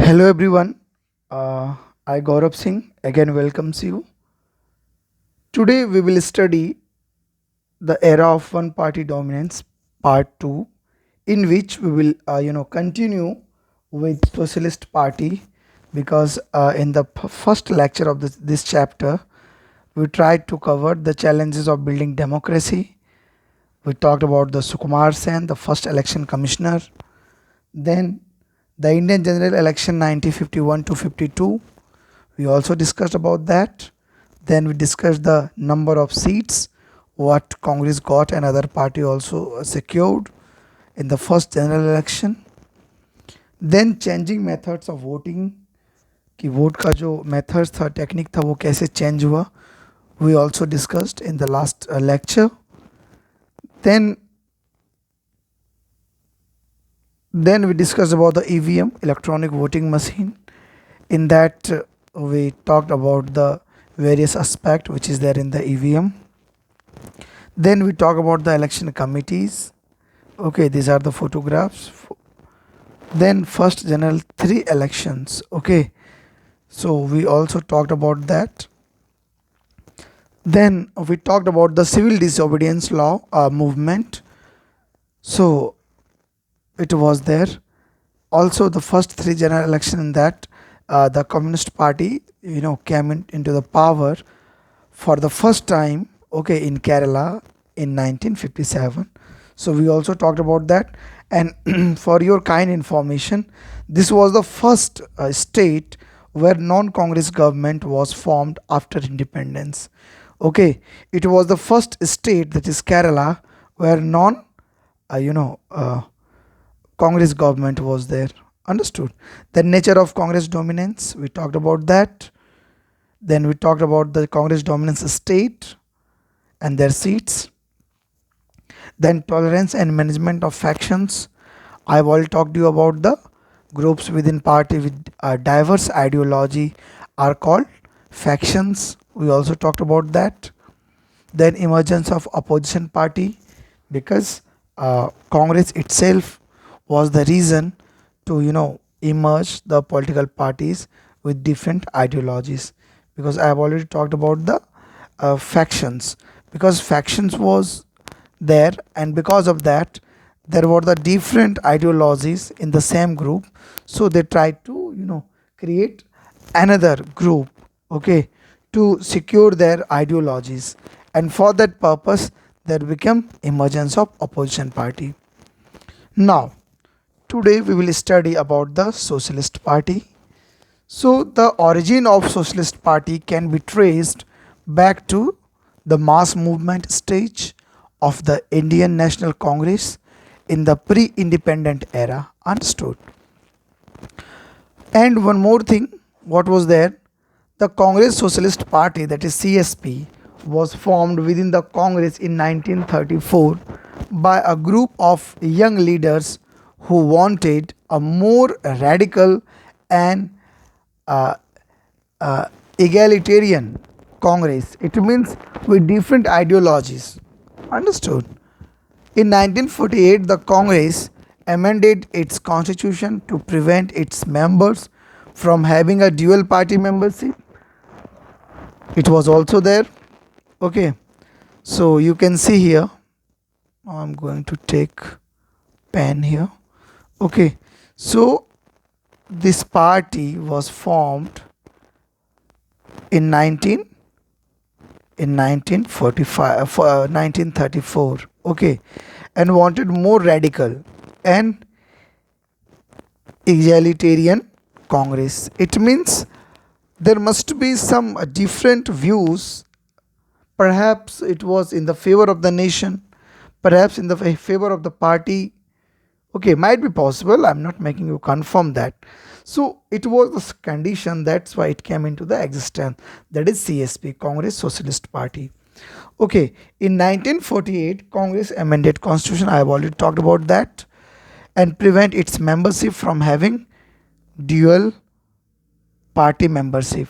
Hello everyone, I Gaurav Singh again welcomes you. Today we will study the era of one party dominance part 2, in which we will continue with socialist party, because in the first lecture of this chapter we tried to cover the challenges of building democracy. We talked about the Sukumar Sen, the first election commissioner, then the Indian general election 1951 to 52. We also discussed about that. Then we discussed the number of seats what Congress got and other party also secured in the first general election. Then changing methods of voting, कि vote का जो methods था, technique था, वो कैसे change हुआ, we also discussed in the last lecture. Then we discussed about the EVM, electronic voting machine. In that we talked about the various aspect which is there in the EVM. Then we talk about the election committees. Okay, these are the photographs. Then first general 3 elections. Okay, so we also talked about that. Then we talked about the civil disobedience law movement. So it was there. Also the first 3 general election, in that the Communist Party came into the power for the first time, okay, in Kerala in 1957. So we also talked about that. And for your kind information, this was the first state where non-Congress government was formed after independence. Okay, it was the first state, that is Kerala, where non Congress government was there. Understood? The nature of Congress dominance, we talked about that. Then we talked about the Congress dominance state and their seats. Then tolerance and management of factions. I've already talked to you about the groups within party with diverse ideology are called factions. We also talked about that. Then emergence of opposition party, because Congress itself was the reason to emerge the political parties with different ideologies, because I have already talked about the factions, because factions was there, and because of that there were the different ideologies in the same group, so they tried to create another group, okay, to secure their ideologies, and for that purpose there became emergence of opposition party. Now today we will study about the Socialist Party. So the origin of Socialist Party can be traced back to the mass movement stage of the Indian National Congress in the pre-independent era. Understood? And one more thing, what was there? The Congress Socialist Party, that is CSP, was formed within the Congress in 1934 by a group of young leaders who wanted a more radical and uh, egalitarian Congress. It means with different ideologies. Understood? In 1948, the Congress amended its constitution to prevent its members from having a dual party membership. It was also there. Okay, so you can see here. I'm going to take pen here. Okay, so this party was formed in 1945 1934, okay, and wanted more radical and egalitarian Congress. It means there must be some different views. Perhaps it was in the favor of the nation, perhaps in the favor of the party. Okay, might be possible. I'm not making you confirm that. So it was this condition, that's why it came into the existence. That is CSP, Congress Socialist Party. Okay, in 1948, Congress amended Constitution. I have already talked about that, and prevent its membership from having dual party membership.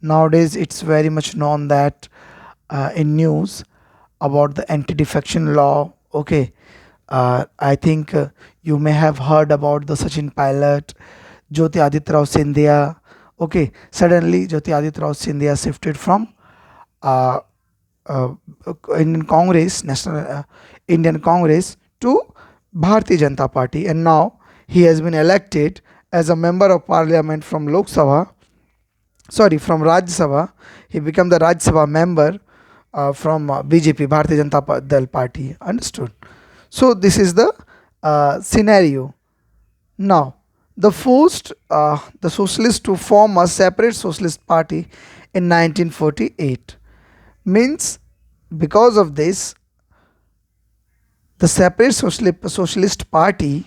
Nowadays, it's very much known that in news about the anti-defection law. Okay, I think you may have heard about the Sachin Pilot, Jyoti Aditya Rao Scindia. Okay, suddenly Jyoti Aditya Rao Scindia shifted from uh, uh, Indian Congress, National Indian Congress to Bharatiya Janata Party, and now he has been elected as a member of parliament from Lok Sabha, sorry, from Rajya Sabha. He became the Rajya Sabha member from BJP, Bharatiya Janata Dal Party. Understood? So this is the scenario. Now, the socialists to form a separate socialist party in 1948. Means because of this, the separate socialist party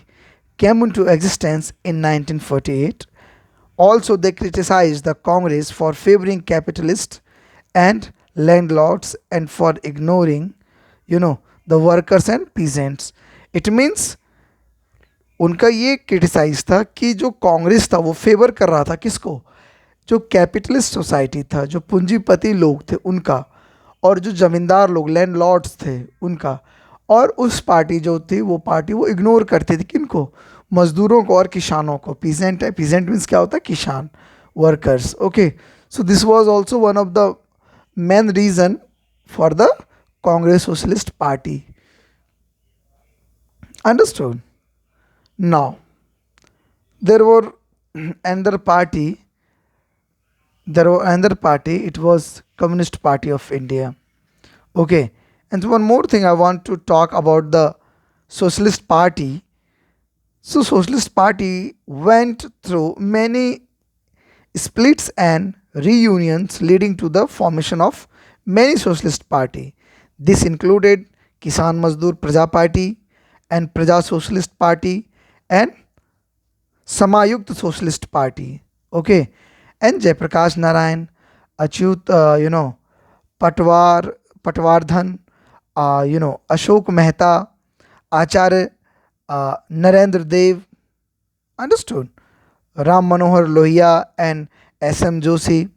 came into existence in 1948. Also, they criticized the Congress for favoring capitalists and landlords and for ignoring, the workers and peasants. It means उनका ये criticise था कि जो कांग्रेस था वो favour कर रहा था किसको, जो कैपिटलिस्ट सोसाइटी था, जो पूंजीपति लोग थे उनका, और जो जमींदार लोग लैंडलॉर्ड्स थे उनका। और उस पार्टी जो थी वो पार्टी वो इग्नोर करती थी किनको, मजदूरों को और किसानों को। पीजेंट है, पीजेंट मीन्स क्या होता है, किसान, workers. Okay, so this was also one of the main reason for the Congress socialist party. Understood? Now there were another party there were another party, it was Communist Party of India. Okay, and one more thing I want to talk about the Socialist Party. So Socialist Party went through many splits and reunions leading to the formation of many socialist party. This included Kisan Mazdoor Praja Party and Praja Socialist Party and Samayukt Socialist Party. Okay, and Jayaprakash Narayan, Achyut, Patwar, Patwardhan, Ashok Mehta, Acharya Narendra Dev, understood, Ram Manohar Lohia and S.M. Joshi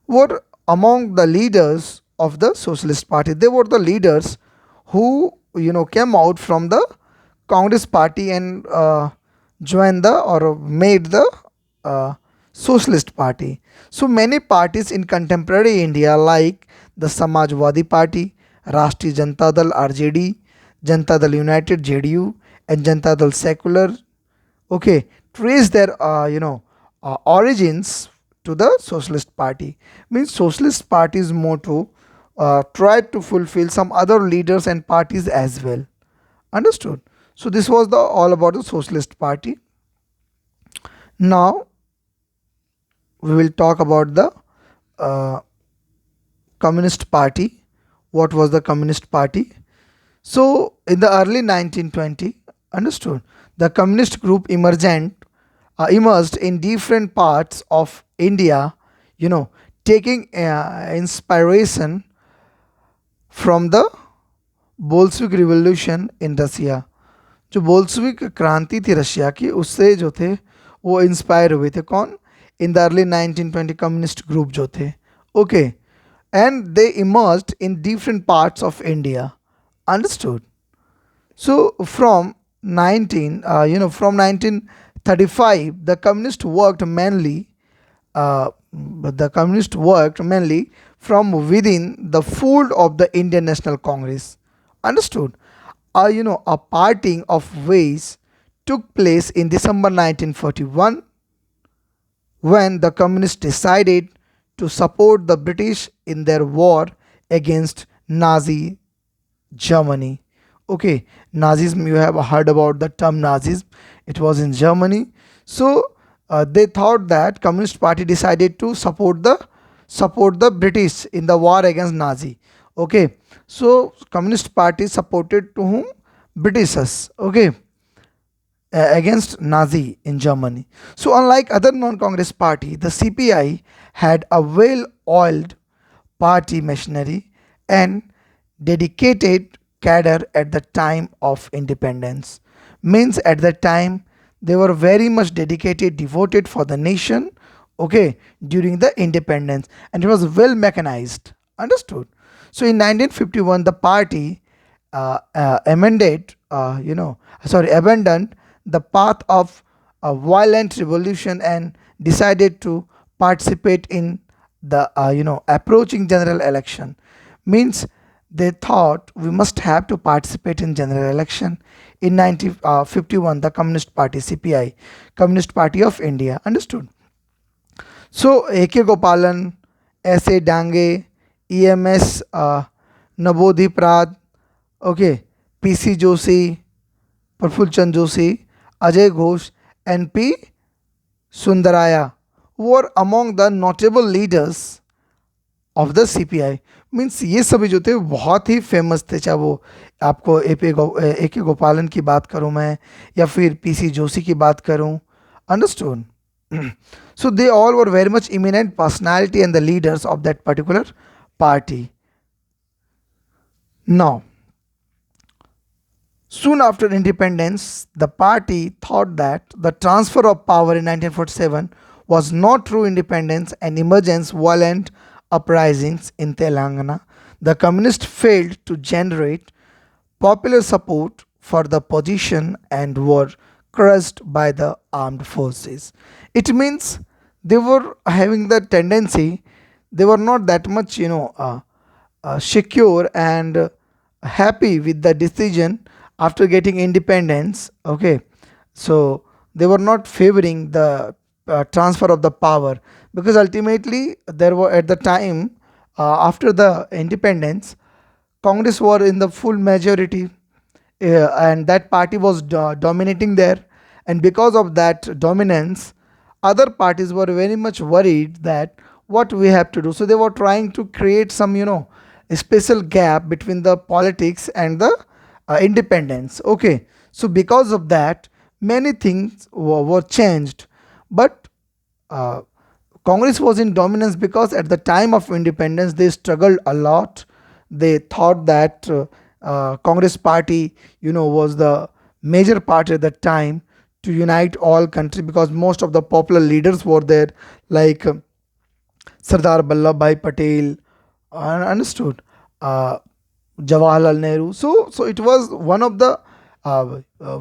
were among the leaders of the Socialist Party. They were the leaders who came out from the Congress Party and joined the or made the Socialist Party. So many parties in contemporary India like the Samajwadi Party, Rashtriya Janata Dal RJD, Janata Dal United JDU, and Janata Dal Secular, okay, trace their origins to the Socialist Party. Means Socialist Party's motto tried to fulfill some other leaders and parties as well. Understood? So this was the all about the Socialist Party. Now we will talk about the uh, Communist Party. What was the Communist Party? So in the early 1920, understood, the communist group emerged in different parts of India, taking inspiration from the Bolshevik revolution in Russia. जो Bolshevik क्रांति थी Russia की, उससे जो थे वो inspire हुए थे कौन, in the early 1920 communist group जो थे। Okay, and they emerged in different parts of India. Understood? So from 1935 the communists worked mainly from within the fold of the Indian National Congress. Understood? A parting of ways took place in December 1941 when the communists decided to support the British in their war against Nazi Germany. Okay, Nazism, you have heard about the term Nazism. It was in Germany. So they thought that Communist Party decided to support the British in the war against Nazi. Okay, so Communist Party supported to whom? Britishers. Okay, against Nazi in Germany. So unlike other non-Congress party, the CPI had a well-oiled party machinery and dedicated cadre at the time of independence. Means at that time they were very much dedicated, devoted for the nation, okay, during the independence, and it was well mechanized. Understood? So in 1951 the party abandoned the path of a violent revolution and decided to participate in the approaching general election. Means they thought we must have to participate in general election in 1951. The Communist Party, CPI, Communist Party of India, understood. So AK Gopalan, SA Dange, EMS Nabodhi Prad, okay, PC Joshi, Praful Chand Joshi, Ajay Ghosh, and P Sundaraya were among the notable leaders of the CPI. Means ये सभी जो थे बहुत ही famous थे, चाहे वो आपको ए के गोपालन की बात करूं मैं या फिर PC जोशी की बात करूं, understood. So they all were very much eminent personality and the leaders of that particular party. Now, soon after independence, the party thought that the transfer of power in 1947 was not true independence and emergence violent uprisings in Telangana. The communists failed to generate popular support for the position and were crushed by the armed forces. It means they were having the tendency, they were not that much, secure and happy with the decision after getting independence. Okay, so they were not favoring the transfer of the power, because ultimately there were at the time, after the independence, Congress were in the full majority, and that party was dominating there, and because of that dominance, other parties were very much worried that what we have to do. So they were trying to create some, a special gap between the politics and the independence. Okay, so because of that, many things were changed, but uh, Congress was in dominance because at the time of independence they struggled a lot. They thought that Congress party, was the major party at that time to unite all country, because most of the popular leaders were there, like Sardar Vallabhbhai Patel, understood, uh, Jawaharlal Nehru. So it was one of the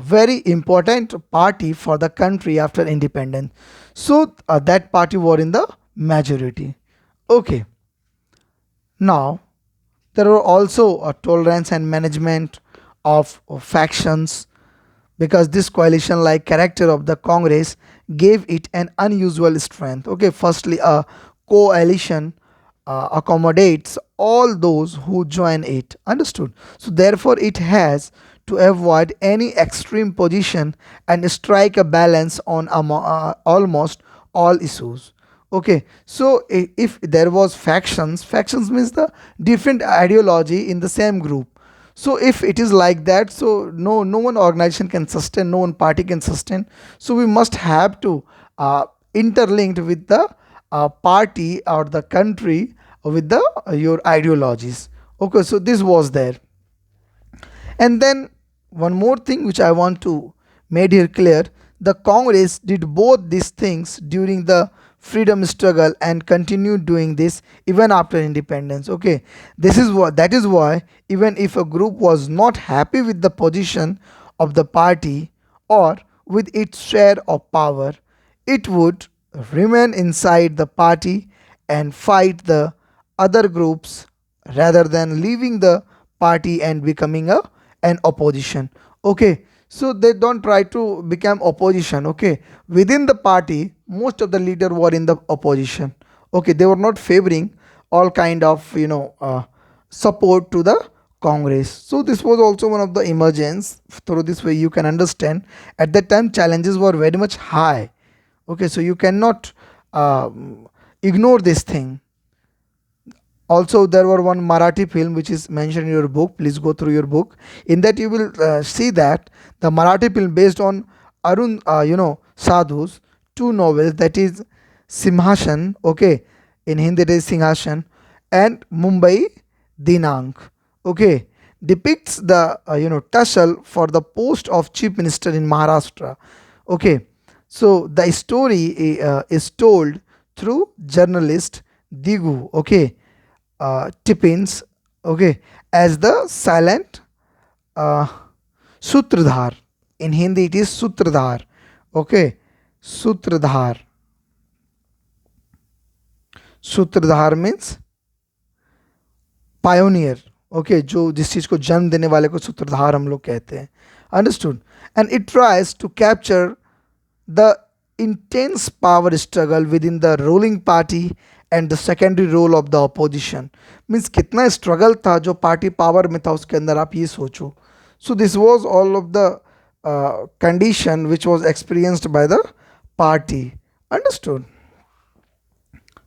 very important party for the country after independence. So that party were in the majority. Okay, now there were also tolerance and management of factions, because this coalition like character of the Congress gave it an unusual strength. Okay, firstly, a coalition accommodates all those who join it, understood. So therefore it has to avoid any extreme position and strike a balance on almost all issues. Okay, so if there was factions means the different ideology in the same group. So if it is like that, so no one organization can sustain, no one party can sustain. So we must have to interlinked with the party or the country with the your ideologies. Okay, so this was there. And then one more thing which I want to made here clear, the Congress did both these things during the freedom struggle and continued doing this even after independence. Okay, that is why even if a group was not happy with the position of the party or with its share of power, it would remain inside the party and fight the other groups rather than leaving the party and becoming an opposition. Okay, so they don't try to become opposition. Okay, within the party most of the leader were in the opposition. Okay, they were not favoring all kind of support to the Congress. So this was also one of the emergence. Through this way you can understand at that time challenges were very much high. Okay, so you cannot ignore this thing. Also there were one Marathi film which is mentioned in your book, please go through your book. In that you will see that the Marathi film based on Arun Sadhu's two novels, that is Simhashan, okay, in Hindi it is Singhashan, and Mumbai Dinank, okay, depicts the tussle for the post of chief minister in Maharashtra. Okay, so the story is told through journalist Digu, okay, Tippins, okay, as the silent uh, Sutradhar. In Hindi it is Sutradhar, okay. सूत्रधार. सूत्रधार means pioneer. Okay, जो जिस चीज को जन्म देने वाले को सूत्रधार हम लोग कहते हैं. Understood. And it tries to capture the intense power struggle within the ruling party and the secondary role of the opposition. Means कितना स्ट्रगल था जो पार्टी पावर में था उसके अंदर, आप ये सोचो. So this was all of the condition which was experienced by the party. Understood.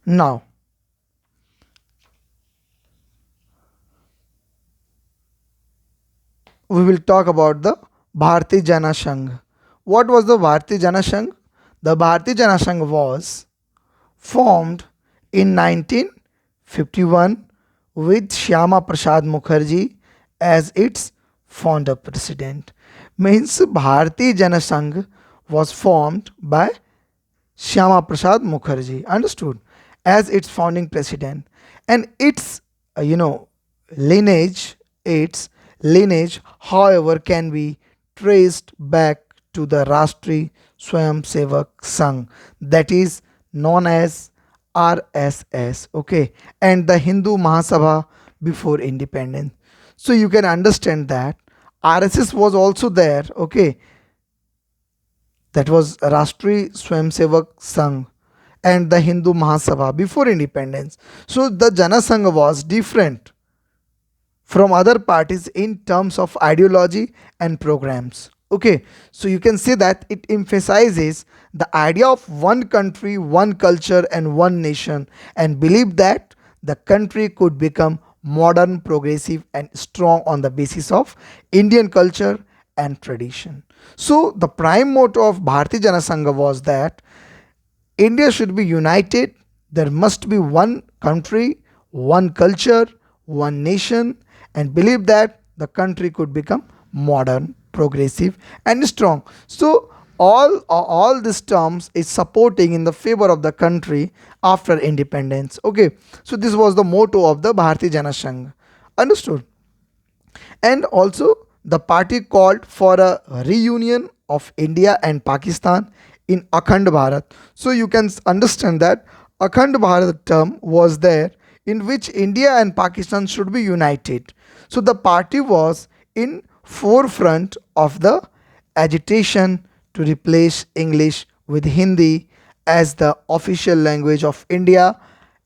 Now we will talk about the Bharatiya Jana Sangh. What was the Bharatiya Jana Sangh? The Bharatiya Jana Sangh was formed in 1951 with Shyama Prasad Mukherjee as its founder president. Means Bharatiya Jana Sangh was formed by Shyama Prasad Mukherjee, understood, as its founding president. And its, lineage, its lineage, however, can be traced back to the Rashtriya Swayamsevak Sangh, that is known as RSS, okay, and the Hindu Mahasabha before independence. So you can understand that RSS was also there, okay, that was Rashtriya Swayamsevak Sangh and the Hindu Mahasabha before independence. So the Jana Sangh was different from other parties in terms of ideology and programs. Okay, so you can say that it emphasizes the idea of one country, one culture, and one nation, and believe that the country could become modern, progressive, and strong on the basis of Indian culture and tradition. So, the prime motto of Bharatiya Jana Sangha was that India should be united, there must be one country, one culture, one nation, and believe that the country could become modern, progressive, and strong. So all these terms is supporting in the favor of the country after independence. Okay, so this was the motto of the Bharatiya Jana Sangh. Understood. And also the party called for a reunion of India and Pakistan in Akhand Bharat. So you can understand that Akhand Bharat term was there, in which India and Pakistan should be united. So the party was in forefront of the agitation to replace English with Hindi as the official language of India,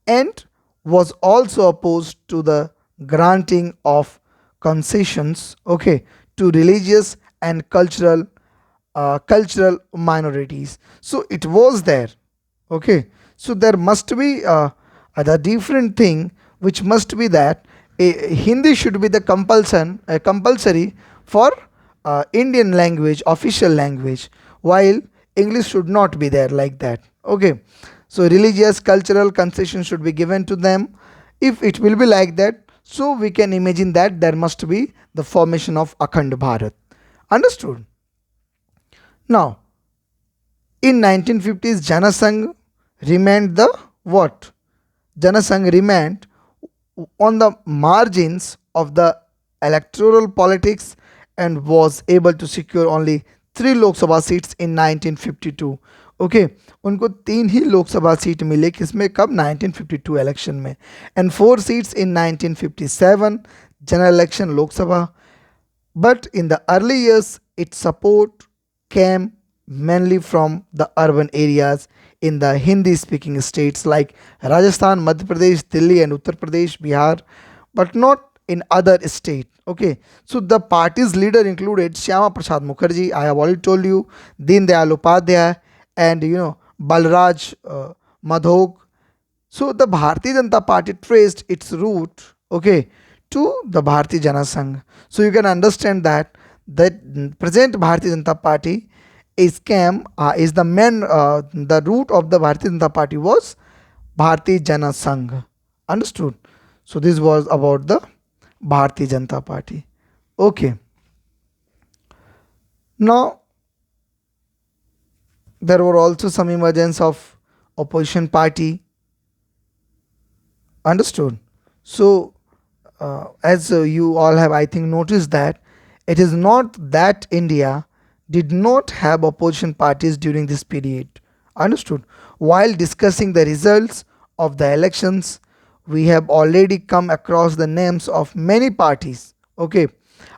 and was also opposed to the granting of concessions, okay, to religious and cultural minorities. So it was there. Okay, so there must be the different thing which must be that Hindi should be the compulsory for Indian language, official language, while English should not be there like that. Okay, so religious, cultural concession should be given to them. If it will be like that, so we can imagine that there must be the formation of Akhand Bharat. Understood? Now, in 1950s, Jana Sangh remained the what? Jana Sangh remained on the margins of the electoral politics and was able to secure only 3 Lok Sabha seats in 1952. Okay उनको 3 ही Lok Sabha seat मिले, किसमें, कब, 1952 election में, and 4 seats in 1957 general election Lok Sabha. But in the early years it's support came mainly from the urban areas in the Hindi speaking states like Rajasthan, Madhya Pradesh, Delhi and Uttar Pradesh, Bihar, but not in other states. Okay, so the party's leader included Shyama Prasad Mukherjee, I have already told you, Deen Dayal Upadhyay, and Balraj Madhok. So the Bharatiya Janata Party traced its route, okay, to the Bharatiya Jana Sangh. So you can understand that the present Bharatiya Janata Party is the main the root of the Bharatiya Janata Party was Bharatiya Jana Sangh. Understood? So this was about the Bharatiya Janata Party. Okay. Now there were also some emergence of opposition party. Understood? So as you all have, I think, noticed that it is not that India did not have opposition parties during this period. Understood? While discussing the results of the elections, we have already come across the names of many parties, okay,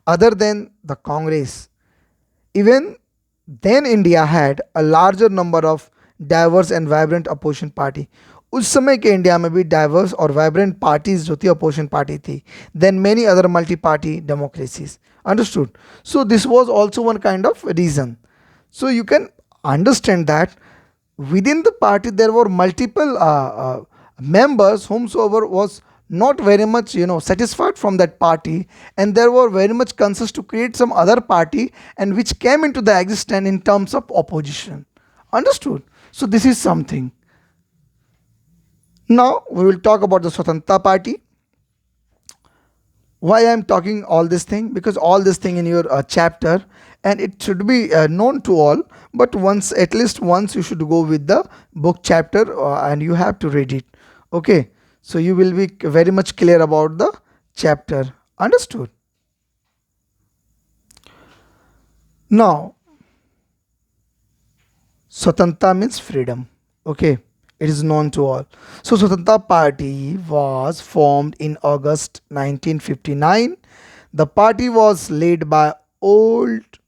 other than the Congress. Even then India had a larger number of diverse and vibrant opposition party. उस समय के India में भी diverse और vibrant parties जो थी opposition party थी then many other multi party democracies understood so this was also one kind of reason so you can understand that within the party there were multiple members whomsoever was not very much satisfied from that party, and there were very much concerns to create some other party and which came into the existence in terms of opposition. Understood? So this is something. Now we will talk about the Swatantra party. Why I am talking all this thing? Because all this thing in your chapter, and it should be known to all, but once, at least once, you should go with the book chapter and you have to read it. Okay, so you will be very much clear about the chapter. Understood? Now Swatantra means freedom. Okay, it is known to all. So Swatantra party was formed in August 1959. The party was led by old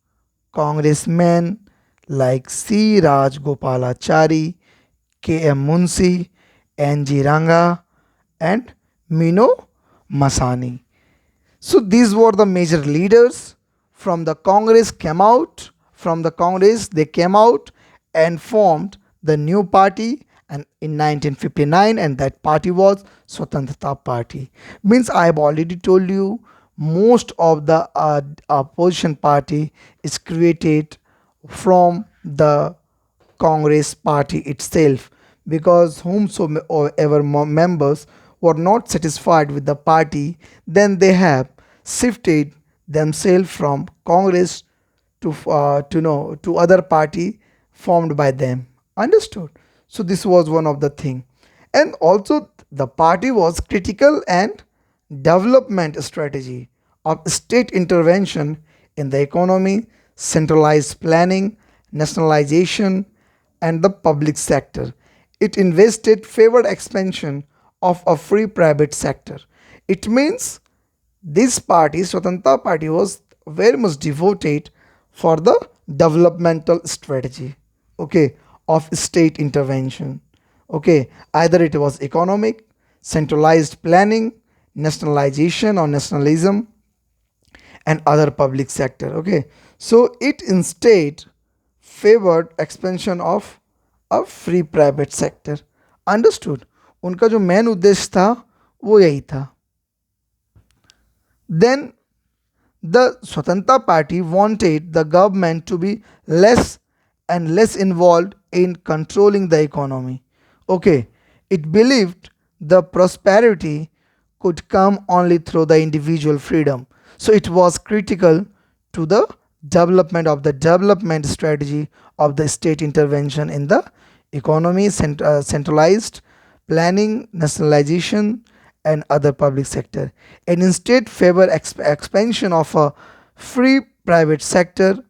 congressmen like C. Raj Gopalachari, K. M. Munshi, N. G. Ranga, and Mino Masani. So these were the major leaders from the Congress came out. From the Congress, they came out and formed the new party and in 1959, and that party was Swatantra Party. Means I have already told you most of the opposition party is created from the Congress party itself, because whomsoever members were not satisfied with the party, then they have shifted themselves from Congress to other party formed by them. Understood? So this was one of the thing. And also the party was critical and development strategy of state intervention in the economy, centralized planning, nationalization, and the public sector. It invested favored expansion of a free private sector. It means this party, Swatantra party, was very much devoted for the developmental strategy, okay, of state intervention. Okay, either it was economic, centralized planning, nationalization or nationalism, and other public sector. Okay, so it instead favored expansion of a free private sector. Understood? उनका जो main उद्देश्य था वो यही था. Then the Swatantra party wanted the government to be less and less involved in controlling the economy. Okay, it believed the prosperity could come only through the individual freedom. So it was critical to the development of the development strategy of the state intervention in the economy, centralized planning, nationalization, and other public sector, and instead favor expansion of a free private sector.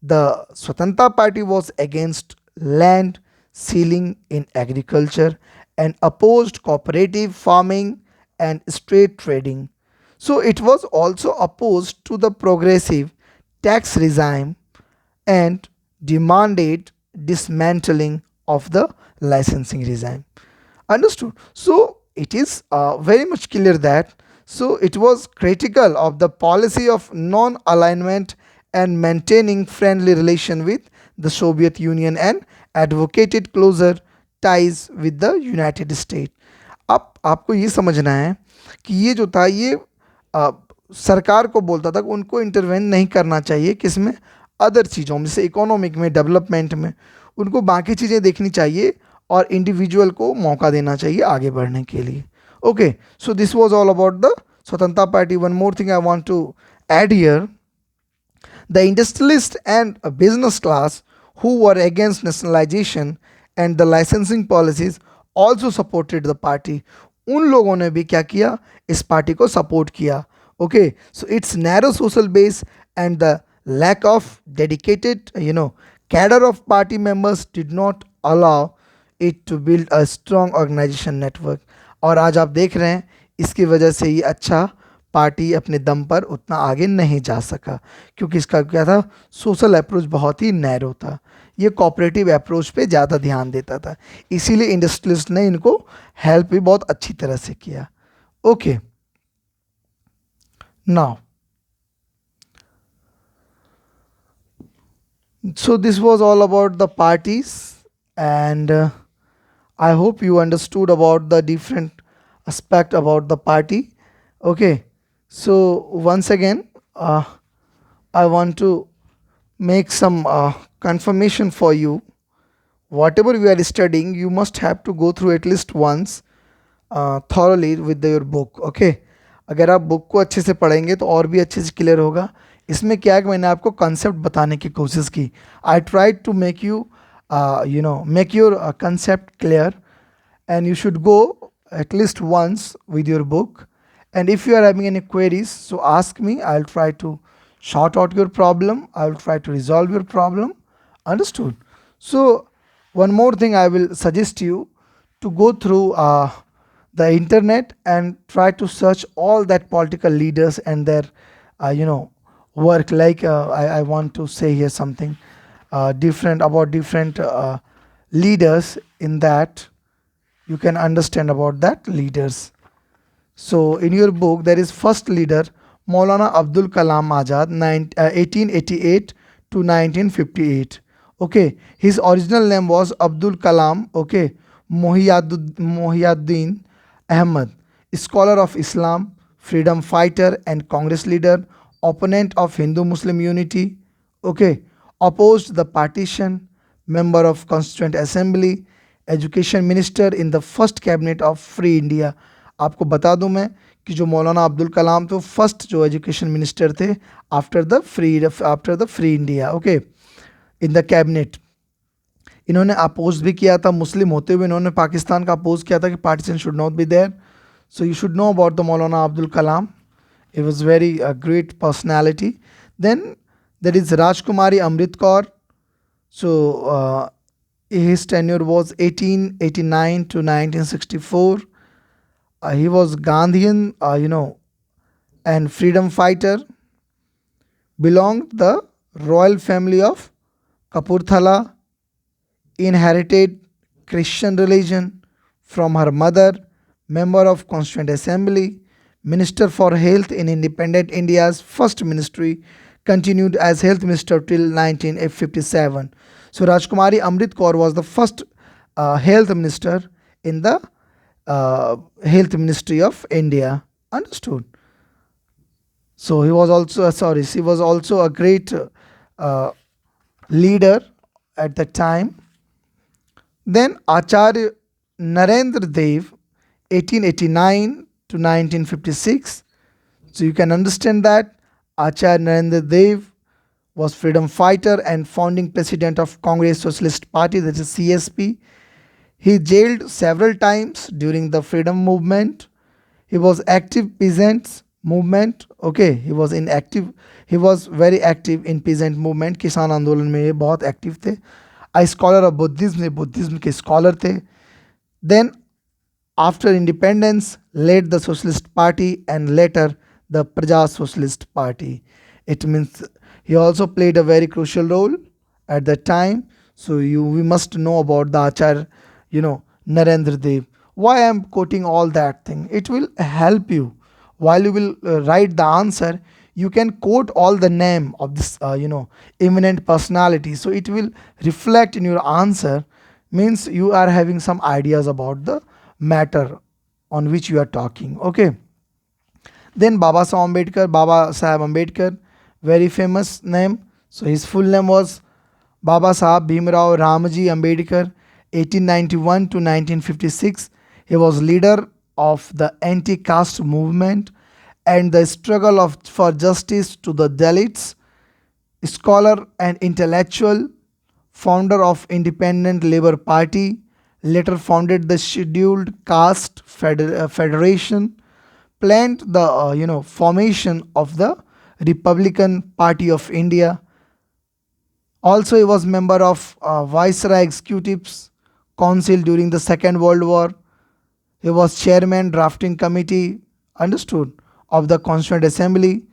The Swatantra party was against land sealing in agriculture and opposed cooperative farming and straight trading. So it was also opposed to the progressive tax regime and demanded dismantling of the licensing regime. Understood? So it is very much clear that so it was critical of the policy of non-alignment and maintaining friendly relation with the Soviet Union and advocated closer ties with the United States. अब आपको ये समझना है कि ये जो था ये सरकार को बोलता था कि उनको इंटरवेन नहीं करना चाहिए किसमें, अदर चीज़ों में, जैसे इकोनॉमिक में, डेवलपमेंट में. उनको बाकी चीज़ें देखनी चाहिए और इंडिविजुअल को मौका देना चाहिए आगे बढ़ने के लिए. Okay, so this was all about the स्वतंत्रता party. One more thing I want to add here, the industrialists and a business class who were against nationalization and the licensing policies also supported the party. उन लोगों ने भी क्या किया, इस party को support किया. Okay, so it's narrow social base and the lack of dedicated Cadre of party members did not allow it to build a strong organization network. और आज आप देख रहे हैं इसकी वजह से ये अच्छा पार्टी अपने दम पर उतना आगे नहीं जा सका, क्योंकि इसका क्या था, सोशल अप्रोच बहुत ही नैरो था, ये कोऑपरेटिव अप्रोच पे ज़्यादा ध्यान देता था, इसीलिए इंडस्ट्रियलिस्ट ने इनको हेल्प भी बहुत अच्छी तरह से किया. Okay, now so this was all about the parties, and I hope you understood about the different aspect about the party. Okay, so once again, I want to make some confirmation for you. Whatever you are studying, you must have to go through at least once thoroughly with your book. Okay, अगर आप book को अच्छे से पढ़ेंगे तो और भी अच्छे से क्लियर होगा. इसमें क्या है कि मैंने आपको कंसेप्ट बताने की कोशिश की. I try to make you make your concept clear, and you should go at least once with your book. And if you are having any queries, so ask me. I'll try to sort out your problem. I'll try to resolve your problem. Understood? So one more thing I will suggest you to go through the internet and try to search all that political leaders and their work. Like I want to say here something different about different leaders. In that you can understand about that leaders. So in your book there is first leader Maulana Abdul Kalam Azad, 1888 to 1958. Okay, his original name was Abdul Kalam. Okay, Mohiuddin Ahmad, scholar of Islam, freedom fighter and Congress leader, opponent of Hindu-Muslim unity. Okay, opposed the partition, member of Constituent Assembly, education minister in the first cabinet of free India. आपको बता दूं मैं कि जो मौलाना अब्दुल कलाम थे वो first जो education minister थे after the free India. Okay, in the cabinet. इन्होंने अपोज भी किया था, मुस्लिम होते हुए इन्होंने पाकिस्तान का अपोज किया था कि partition should not be there. So you should know about the Maulana Abdul Kalam. It was very great personality. Then there is Rajkumari Amrit Kaur. So his tenure was 1889 to 1964. He was Gandhian, and freedom fighter. Belonged the royal family of Kapurthala. Inherited Christian religion from her mother. Member of Constituent Assembly. Minister for Health in independent India's first ministry. Continued as health minister till 1957. So Rajkumari Amrit Kaur was the first health minister in the health ministry of India. Understood? So he was also she was also a great leader at the time. Then Acharya Narendra Dev, 1889 to 1956. So you can understand that Acharya Narendra Dev was freedom fighter and founding president of Congress Socialist Party, that is CSP. He jailed several times during the freedom movement. He was active peasants movement. Okay, he was very active in peasant movement. किसान आंदोलन में ये बहुत active थे. A scholar of Buddhism, ये Buddhism के scholar थे. Then after independence led the Socialist Party and later the Praja Socialist Party. It means he also played a very crucial role at that time. So we must know about the Acharya, Narendra Dev. Why I am quoting all that thing? It will help you while you will write the answer. You can quote all the name of this eminent personality, so it will reflect in your answer. Means you are having some ideas about the matter on which you are talking. Okay. Then Baba Saheb Ambedkar, very famous name. So his full name was Baba Saheb Bhimrao Ramji Ambedkar, 1891 to 1956. He was leader of the anti-caste movement and the struggle for justice to the Dalits. Scholar and intellectual, founder of Independent Labour Party, later founded the Scheduled Caste Federation, planned the formation of the Republican Party of India. Also, he was member of Viceroy Executives Council during the Second World War. He was chairman drafting committee, understood, of the Constituent Assembly.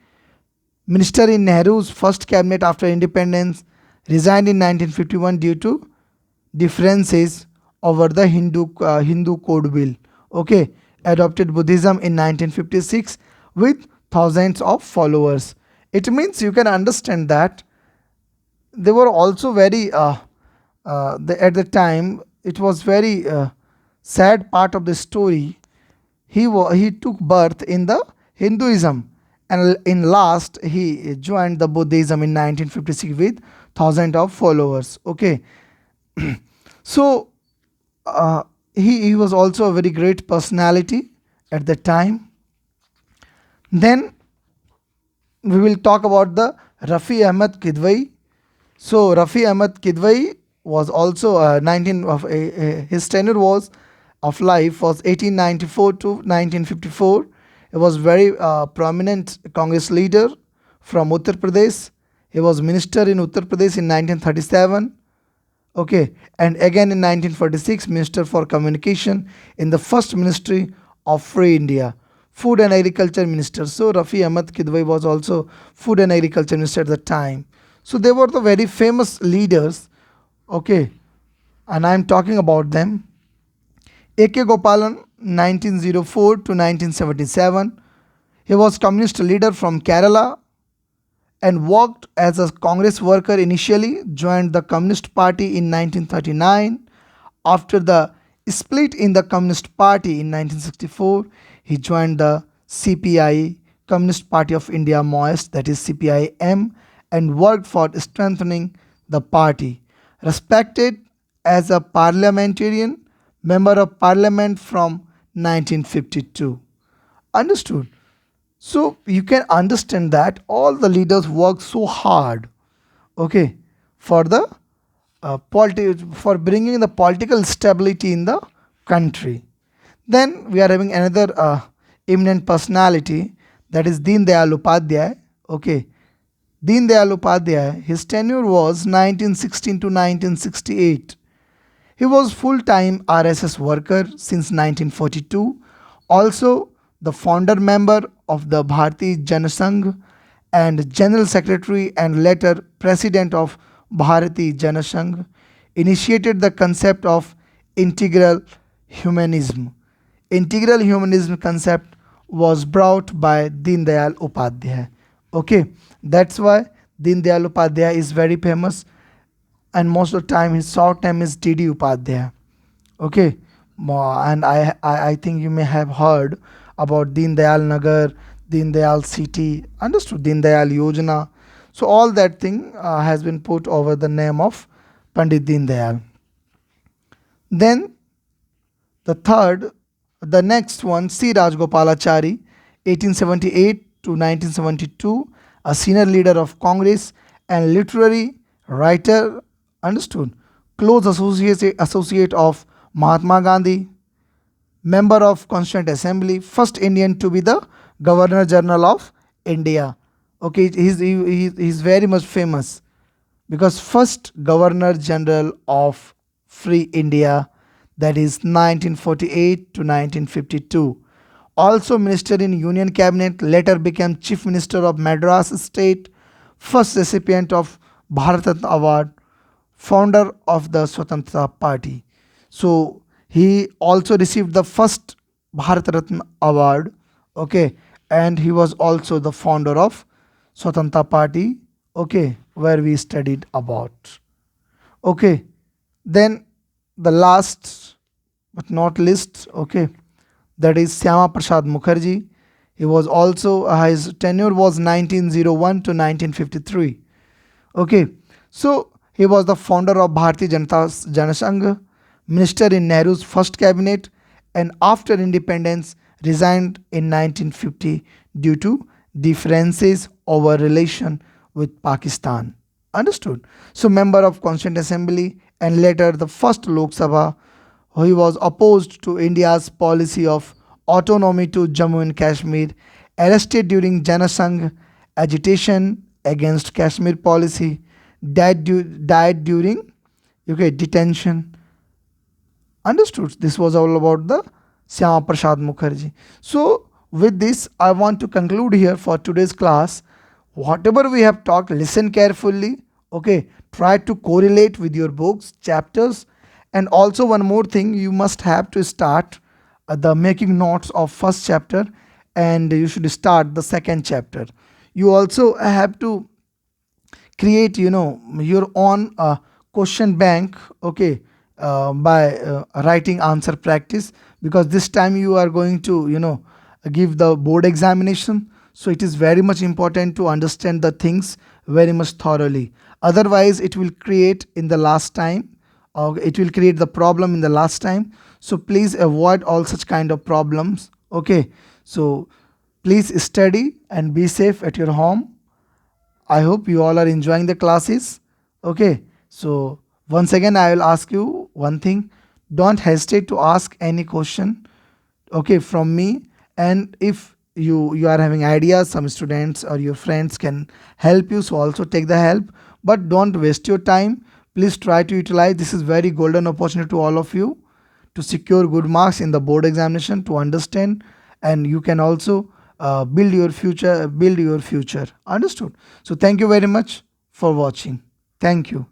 Minister in Nehru's first cabinet after independence, resigned in 1951 due to differences over the Hindu Code Bill. Okay, adopted Buddhism in 1956 with thousands of followers. It means you can understand that they were also very at the time it was very sad part of the story. He took birth in the Hinduism, and in last he joined the Buddhism in 1956 with thousands of followers. Okay, so he was also a very great personality at the time. Then we will talk about the Rafi Ahmed Kidwai. So Rafi Ahmed Kidwai was also 19 of his tenure was of life was 1894 to 1954. He was very prominent Congress leader from Uttar Pradesh. He was minister in Uttar Pradesh in 1937. Okay, and again in 1946, Minister for Communication in the first Ministry of Free India, Food and Agriculture Minister. So Rafi Ahmed Kidwai was also Food and Agriculture Minister at the time. So they were the very famous leaders. Okay, and I'm talking about them. A.K. Gopalan, 1904 to 1977. He was communist leader from Kerala and worked as a Congress worker initially, joined the Communist Party in 1939. After the split in the Communist Party in 1964, he joined the CPI, Communist Party of India Maoist, that is CPIM, and worked for strengthening the party. Respected as a parliamentarian, member of parliament from 1952. Understood? So you can understand that all the leaders work so hard, okay, for the for bringing the political stability in the country. Then we are having another eminent personality, that is Deen Dayal Upadhyay. Okay, Deen Dayal Upadhyay, his tenure was 1916 to 1968. He was full-time RSS worker since 1942, also the founder member of the Bharati Janasangh and General Secretary and later President of Bharati Janasangh, initiated the concept of integral humanism. Integral humanism concept was brought by Deen Dayal Upadhyay. Okay, that's why Deen Dayal Upadhyay is very famous, and most of the time his short name is DD Upadhyay. Okay, and I think you may have heard about Deen Dayal Nagar, Deen Dayal City, understood, Deen Dayal Yojana. So all that thing has been put over the name of Pandit Deen Dayal. Then the next one, C. Rajgopalachari, 1878 to 1972, a senior leader of Congress and literary writer, understood, close associate of Mahatma Gandhi, member of Constituent Assembly, first Indian to be the Governor General of India. Okay, he's very much famous because first Governor General of Free India, that is 1948 to 1952. Also minister in Union Cabinet, later became Chief Minister of Madras State, first recipient of Bharat Ratna Award, founder of the Swatantrata Party. So he also received the first Bharat Ratna Award, okay, and he was also the founder of Swatantrata Party, okay, where we studied about. Okay, then the last but not least, okay, that is Syama Prasad Mukherjee. He was also his tenure was 1901 to 1953. Okay, so he was the founder of Bharatiya Janasangh, minister in Nehru's first cabinet, and after independence resigned in 1950 due to differences over relation with Pakistan. Understood? So member of Constituent Assembly and later the first Lok Sabha. He was opposed to India's policy of autonomy to Jammu and Kashmir, arrested during Janasangh agitation against Kashmir policy, died during detention. Understood? This was all about the Syama Prasad Mukherjee. So with this, I want to conclude here for today's class. Whatever we have talked, listen carefully. Okay, try to correlate with your books, chapters, and also one more thing, you must have to start the making notes of first chapter, and you should start the second chapter. You also have to create your own question bank, okay, by writing answer practice, because this time you are going to give the board examination. So it is very much important to understand the things very much thoroughly. Otherwise it will create in the last time, or it will create the problem in the last time. So please avoid all such kind of problems. Okay, so please study and be safe at your home. I hope you all are enjoying the classes. Okay, so once again, I will ask you one thing. Don't hesitate to ask any question, okay, from me. And if you are having ideas, some students or your friends can help you, so also take the help. But don't waste your time. Please try to utilize. This is very golden opportunity to all of you to secure good marks in the board examination, to understand, and you can also build your future. Understood? So thank you very much for watching. Thank you.